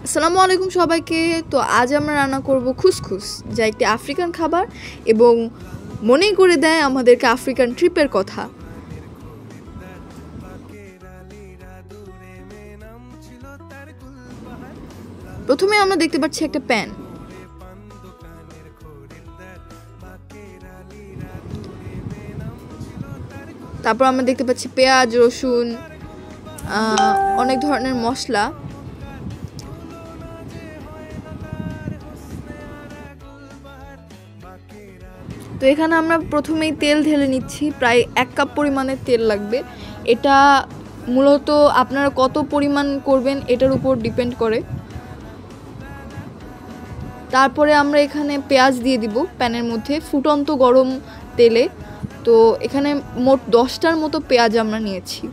আসসালামু আলাইকুম সবাইকে। তো আজ আমরা রান্না করব খুসখুস, যা একটি আফ্রিকান খাবার এবং মনেই করে দেয় আমাদেরকে আফ্রিকান ট্রিপের কথা। প্রথমে আমরা দেখতে পাচ্ছি একটা প্যান। তারপর আমরা দেখতে পাচ্ছি পেঁয়াজ, রসুন, অনেক ধরনের মশলা। তো এখানে আমরা প্রথমেই তেল ঢেলে নিচ্ছি, প্রায় 1 কাপ পরিমাণের তেল লাগবে। এটা মূলত আপনারা কত পরিমাণ করবেন এটার উপর ডিপেন্ড করে। তারপরে আমরা এখানে পেঁয়াজ দিয়ে দিব প্যানের মধ্যে ফুটন্ত গরম তেলে। তো এখানে মোট 10টার মতো পেঁয়াজ আমরা নিয়েছি।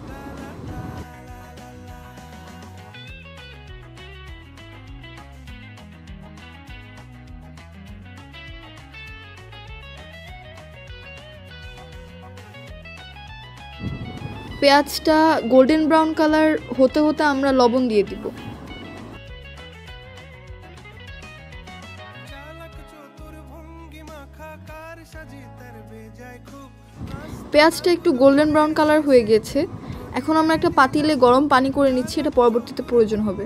পেঁয়াজটা গোল্ডেন ব্রাউন কালার হতে হতে আমরা লবণ দিয়ে দিব। পেঁয়াজটা একটু গোল্ডেন ব্রাউন কালার হয়ে গেছে। এখন আমরা একটা পাতিলে গরম পানি করে নিচ্ছি, এটা পরবর্তীতে প্রয়োজন হবে।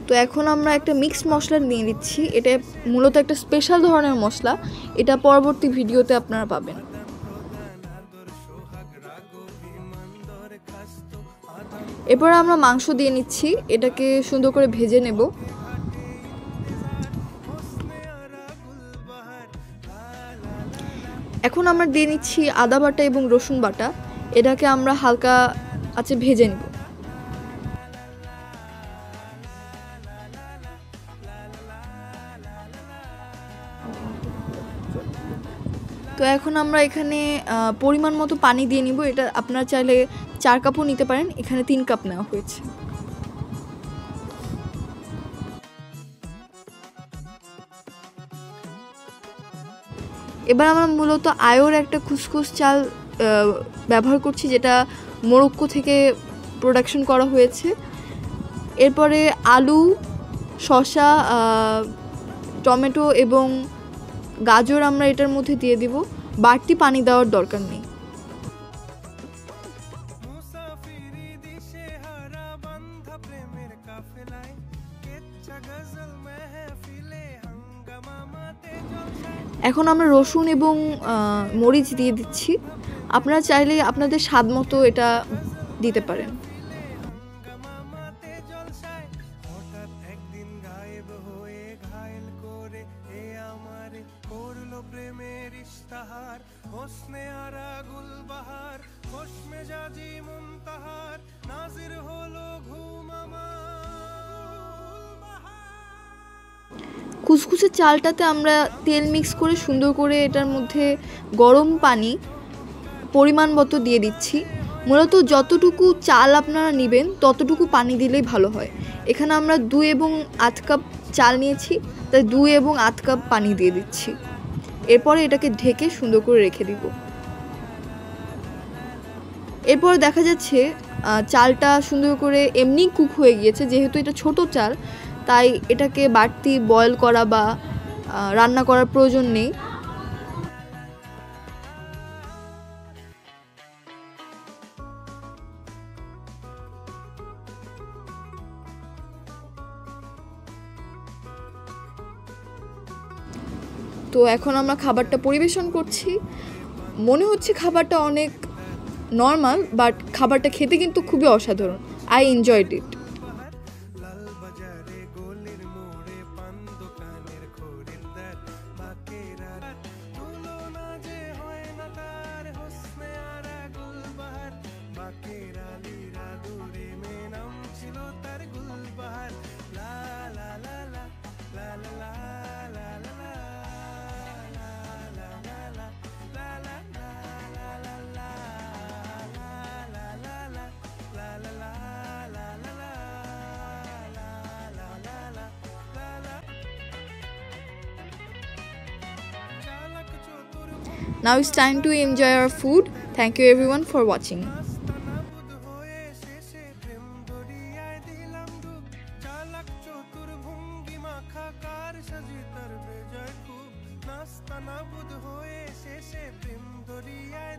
তো এখন আমরা একটা মিক্সড মশলা নিয়ে নিচ্ছি। এটা মূলত একটা স্পেশাল ধরনের মশলা, এটা পরবর্তী ভিডিওতে আপনারা পাবেন। এরপর আমরা মাংস দিয়ে নিচ্ছি, এটাকে সুন্দর করে ভেজে নেব। এখন আমরা দিয়ে নিচ্ছি আদা বাটা এবং রসুন বাটা, এটাকে আমরা হালকা আঁচে ভেজে নেব। তো এখন আমরা এখানে পরিমাণ মতো পানি দিয়ে নিব। এটা আপনারা চাইলে 4 কাপও নিতে পারেন, এখানে 3 কাপ নেওয়া হয়েছে। এবার আমরা মূলত আয়োর একটা খুসখুস চাল ব্যবহার করছি, যেটা মরক্কো থেকে প্রোডাকশন করা হয়েছে। এরপরে আলু, শসা, টমেটো এবং গাজর আমরা এটার মধ্যে দিয়ে দিব। বাড়তি পানি দেওয়ার দরকার নেই। এখন আমরা রসুন এবং মরিচ দিয়ে দিচ্ছি। আপনারা চাইলে আপনাদের স্বাদ মতো এটা দিতে পারেন। খুসখুসের চালটাতে আমরা তেল মিক্স করে সুন্দর করে এটার মধ্যে গরম পানি পরিমাণ মতো দিয়ে দিচ্ছি। মূলত যতটুকু চাল আপনারা নেবেন ততটুকু পানি দিলেই ভালো হয়। এখানে আমরা 2 এবং 1/2 কাপ চাল নিয়েছি, তাই 2 এবং 1/2 কাপ পানি দিয়ে দিচ্ছি। এরপরে এটাকে ঢেকে সুন্দর করে রেখে দিব। এরপর দেখা যাচ্ছে চালটা সুন্দর করে এমনি কুক হয়ে গিয়েছে। যেহেতু এটা ছোট চাল, তাই এটাকে বাড়তি বয়েল করা বা রান্না করার প্রয়োজন নেই। তো এখন আমরা খাবারটা পরিবেশন করছি। মনে হচ্ছে খাবারটা অনেক নর্মাল, বাট খাবারটা খেতে কিন্তু খুবই অসাধারণ। I enjoyed it. Now it's time to enjoy our food. Thank you everyone for watching. সাজি তার বেজায় খুব নাস্তা না বুধ হয়ে শেষে প্রেম দরিয়ায়